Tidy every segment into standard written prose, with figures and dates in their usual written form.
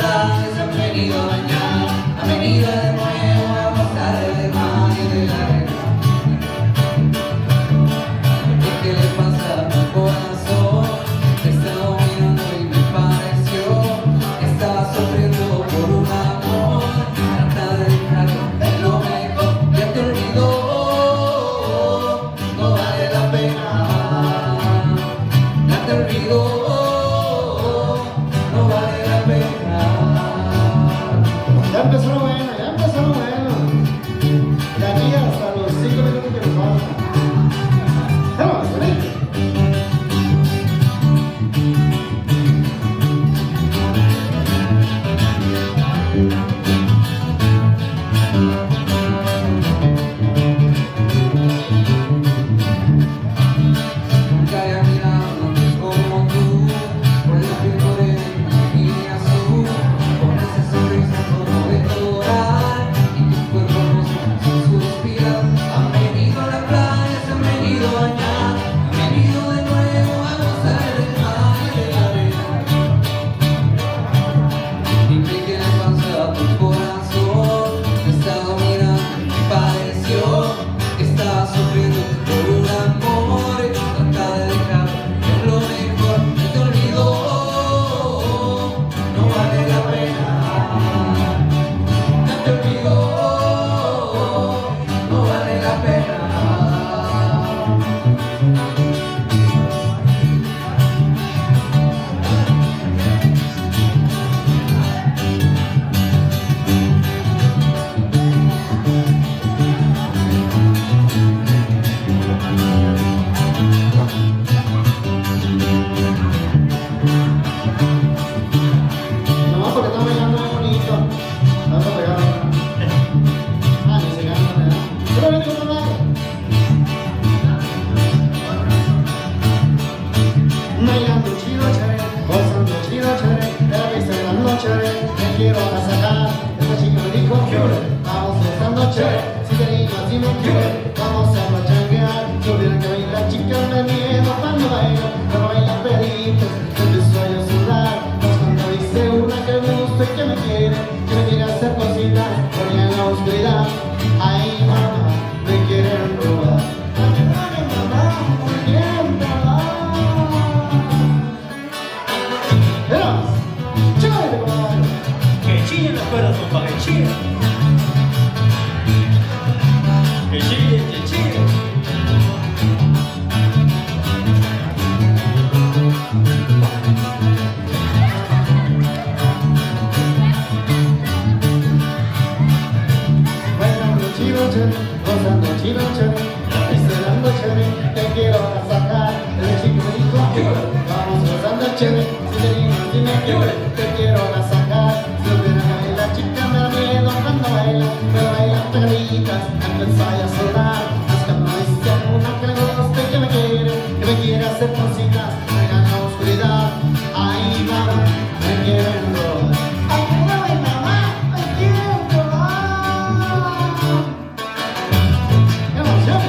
playa se han venido a bañar, han venido de nuevo a pasar del mar y de la arena. ¿Y qué le pasa a mi corazón? Te estaba mirando y me pareció que estaba sufriendo por un amor. Trata de dejarlo, es lo mejor, ya te olvidó, no vale la pena. Ya te olvidó, no vale la pena. Ya empezó lo bueno, ya empezó lo bueno. De aquí hasta los 5 minutos que nos faltan. ¡Vamos, vení! Nunca había mirado a nadie como tú, con la piel morena y azul, con esa sonrisa como de coral y tu cuerpo hermoso sin suspirar. Han venido a la playa, se han venido a bañar, han venido de nuevo a gozar del mar y de la arena. Dime qué le pasa a tu corazón, te estaba mirando y me pareció que estaba sufriendo por un amor. Trata de dejarlo, es lo mejor, ya te olvidó, no vale la pena. Ya te olvidó, no vale la pena. No, porque estamos bailando muy bonito. Vamos a pegar. Ah, ni se gana nada. Pero ven con nada. Bailando chido chévere, gozando chido chévere, de la vista de la noche, me quiero sacar. Esta chica me dijo, vamos gozando chévere, si te animas y me quiere, vamos a machanguear. Yo viera que baila chica me miedo cuando baila, pero baila peditos, empiezo a yo sudar. Pues cuando dice una que me gusta y que me quiere hacer cositas, ponía en la oscuridad. Ay mamá, me quieren robar. Ay mamá, me quieren robar. Verás, chévere, compadre. Que chillen los corazones, pa' que chillen. Que chillen, que chillen. Bailando chido chévere, gozando chido chévere, esperando chévere, te quiero sacar. El chico me dijo, vamos gozando chévere, si te animas y me quiere, te quiero sacar. Si hubiera que la chica me da miedo cuando baila, pero baila pegaditas, empezó a sudar. Es que no dice una que me gusta y que me quiere hacer cositas, baila en la oscuridad. Ay mamá, me quieren robar. Ay mamá, me quieren robar. ¡Qué emoción!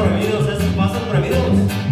prohibidos, esos pasos prohibidos.